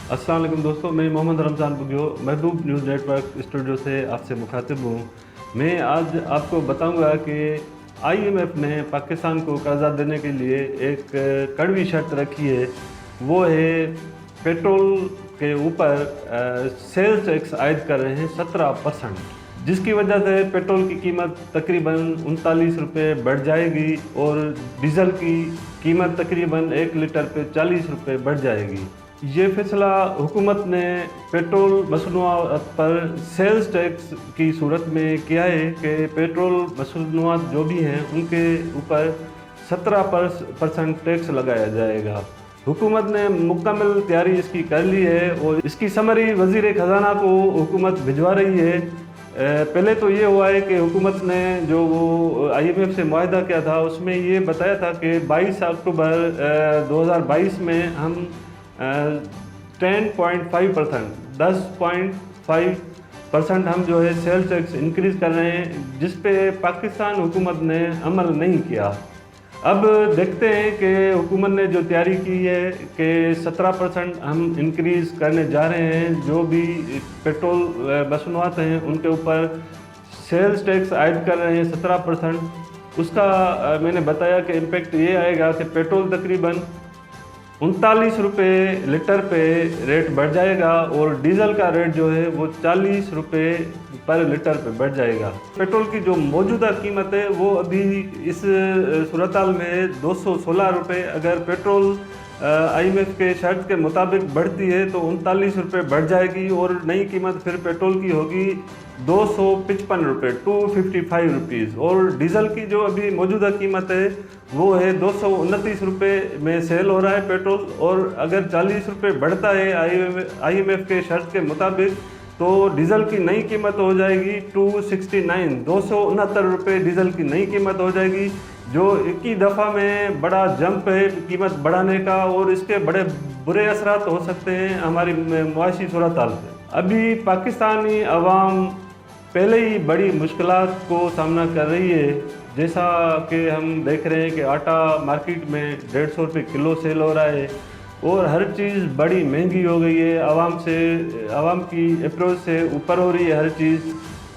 अस्सलाम वालेकुम दोस्तों, मैं मोहम्मद रमज़ान बुगियो महबूब न्यूज़ नेटवर्क स्टूडियो से आपसे मुखातिब हूँ। मैं आज आपको बताऊंगा कि आईएमएफ ने पाकिस्तान को कर्जा देने के लिए एक कड़वी शर्त रखी है। वो है पेट्रोल के ऊपर सेल्स टैक्स आयद कर रहे हैं 17%, जिसकी वजह से पेट्रोल की कीमत तकरीबन 39 रुपये बढ़ जाएगी और डीजल की कीमत तकरीबन 1 लीटर पे 40 रुपये बढ़ जाएगी। ये फैसला हुकूमत ने पेट्रोल मसनूआत पर सेल्स टैक्स की सूरत में किया है कि पेट्रोल मसनूआत जो भी हैं उनके ऊपर 17% टैक्स लगाया जाएगा। हुकूमत ने मुकम्मल तैयारी इसकी कर ली है और इसकी समरी वज़ीर ख़जाना को हुकूमत भिजवा रही है। पहले तो ये हुआ है कि हुकूमत ने जो वो आईएमएफ से मुआहदा किया था उसमें ये बताया था कि 22 अक्टूबर 2022 में हम 10.5% 10.5% हम जो है सेल्स टैक्स इंक्रीज़ कर रहे हैं, जिस पे पाकिस्तान हुकूमत ने अमल नहीं किया। अब देखते हैं कि हुकूमत ने जो तैयारी की है कि 17% हम इंक्रीज़ करने जा रहे हैं। जो भी पेट्रोल मसनूआत हैं उनके ऊपर सेल्स टैक्स आयद कर रहे हैं 17%। उसका मैंने बताया कि इम्पेक्ट ये आएगा कि पेट्रोल तकरीबन 39 रुपये लीटर पे रेट बढ़ जाएगा और डीजल का रेट जो है वो 40 रुपये पर लीटर पे बढ़ जाएगा। पेट्रोल की जो मौजूदा कीमत है वो अभी इस सूरत-हाल में 216 रुपये, अगर पेट्रोल आईएमएफ के शर्त के मुताबिक बढ़ती है तो 39 रुपये बढ़ जाएगी और नई कीमत फिर पेट्रोल की होगी 255 रुपये 255 रुपीज़, और डीजल की जो अभी मौजूदा कीमत है वो है 229 रुपये में सेल हो रहा है पेट्रोल। और अगर 40 रुपये बढ़ता है आईएमएफ के शर्त के मुताबिक तो डीजल की नई कीमत हो जाएगी 269 रुपये डीजल की नई कीमत हो जाएगी, जो एक ही दफ़ा में बड़ा जंप है कीमत बढ़ाने का और इसके बड़े बुरे असरात हो सकते हैं हमारी मुआशी सूरत-हाल पे। अभी पाकिस्तानी अवाम पहले ही बड़ी मुश्किलात को सामना कर रही है। जैसा कि हम देख रहे हैं कि आटा मार्केट में 150 रुपये किलो सेल हो रहा है और हर चीज़ बड़ी महंगी हो गई है। आवाम की अप्रोच से ऊपर हो रही है हर चीज़।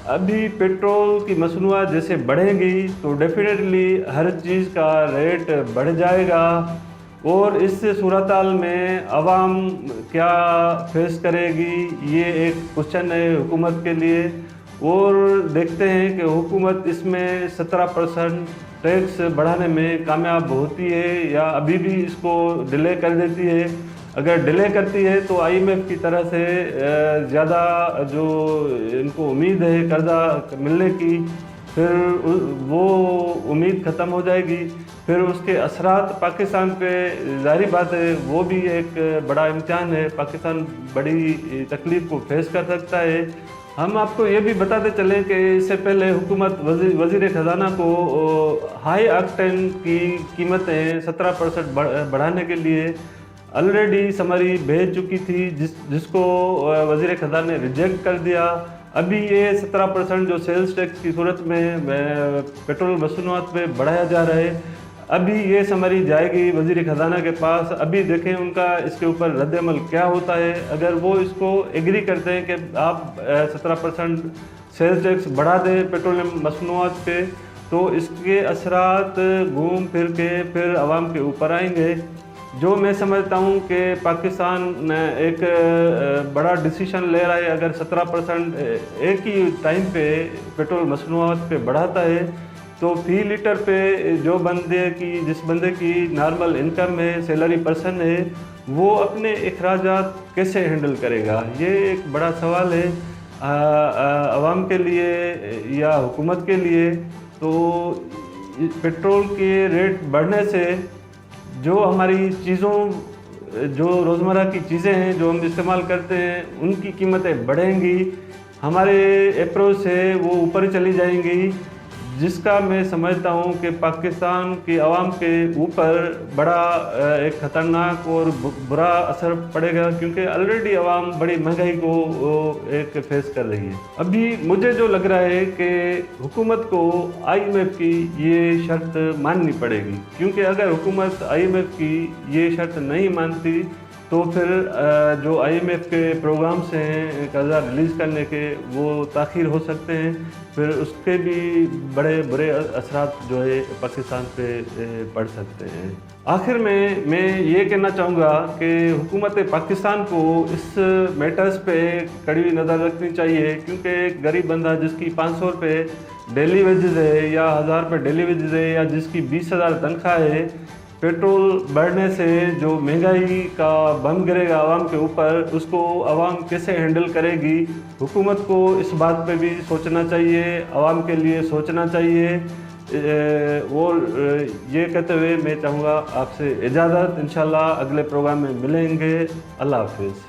अभी पेट्रोल की मसनूआत जैसे बढ़ेंगी तो डेफिनेटली हर चीज़ का रेट बढ़ जाएगा और इस सूरत-हाल में आवाम क्या फेस करेगी, ये एक क्वेश्चन है हुकूमत के लिए। और देखते हैं कि हुकूमत इसमें 17% टैक्स बढ़ाने में कामयाब होती है या अभी भी इसको डिले कर देती है। अगर डिले करती है तो आईएमएफ की तरह से ज़्यादा जो इनको उम्मीद है कर्जा मिलने की, फिर वो उम्मीद ख़त्म हो जाएगी। फिर उसके असरात पाकिस्तान पे ज़ाहिर बात है वो भी एक बड़ा इम्तिहान है, पाकिस्तान बड़ी तकलीफ़ को फेस कर सकता है। हम आपको ये भी बताते चलें कि इससे पहले हुकूमत वज़ीर ख़जाना को हाई ऑक्टेन की कीमतें 17% बढ़ाने के लिए ऑलरेडी समरी भेज चुकी थी, जिसको वज़ीर ख़जाना ने रिजेक्ट कर दिया। अभी ये 17% जो सेल्स टैक्स की सूरत में पेट्रोल मसनूआत पे बढ़ाया जा रहा है, अभी ये समरी जाएगी वज़ीर ख़जाना के पास। अभी देखें उनका इसके ऊपर रद्द-ए-अमल क्या होता है। अगर वो इसको एग्री करते हैं कि आप 17% सेल्स टैक्स बढ़ा दें पेट्रोलियम मसनूआत पे, तो इसके असरात घूम फिर के फिर आवाम के ऊपर आएंगे। जो मैं समझता हूँ कि पाकिस्तान एक बड़ा डिसीजन ले रहा है। अगर 17% एक ही टाइम पे पेट्रोल मसनूआत पे बढ़ाता है तो फी लीटर पे जिस बंदे की नॉर्मल इनकम है, सैलरी पर्सन है, वो अपने अखराजात कैसे हैंडल करेगा, ये एक बड़ा सवाल है आवाम के लिए या हुकूमत के लिए। तो पेट्रोल के रेट बढ़ने से जो हमारी चीज़ों जो रोज़मर्रा की चीज़ें हैं जो हम इस्तेमाल करते हैं उनकी कीमतें बढ़ेंगी, हमारे अप्रोच से वो ऊपर चली जाएंगी, जिसका मैं समझता हूँ कि पाकिस्तान की आवाम के ऊपर बड़ा एक ख़तरनाक और बुरा असर पड़ेगा, क्योंकि ऑलरेडी आवाम बड़ी महंगाई को एक फेस कर रही है। अभी मुझे जो लग रहा है कि हुकूमत को आईएमएफ की ये शर्त माननी पड़ेगी, क्योंकि अगर हुकूमत आईएमएफ की ये शर्त नहीं मानती तो फिर जो IMF के प्रोग्राम्स हैं कर्ज़ा रिलीज़ करने के, वो ताख़ीर हो सकते हैं। फिर उसके भी बड़े बुरे असरात जो है पाकिस्तान पे पड़ सकते हैं। आखिर में मैं ये कहना चाहूँगा कि हुकूमत पाकिस्तान को इस मैटर्स पे कड़ी नज़र रखनी चाहिए, क्योंकि एक गरीब बंदा जिसकी 500 रुपये डेली वेजेस है या 1000 रुपये डेली वेजेस है या जिसकी 20,000 तनख्वाह है, पेट्रोल बढ़ने से जो महंगाई का बम गिरेगा आवाम के ऊपर, उसको आवाम कैसे हैंडल करेगी। हुकूमत को इस बात पे भी सोचना चाहिए, आवाम के लिए सोचना चाहिए। और ये कहते हुए मैं चाहूँगा आपसे इजाज़त, इंशाल्लाह अगले प्रोग्राम में मिलेंगे। अल्लाह हाफिज़।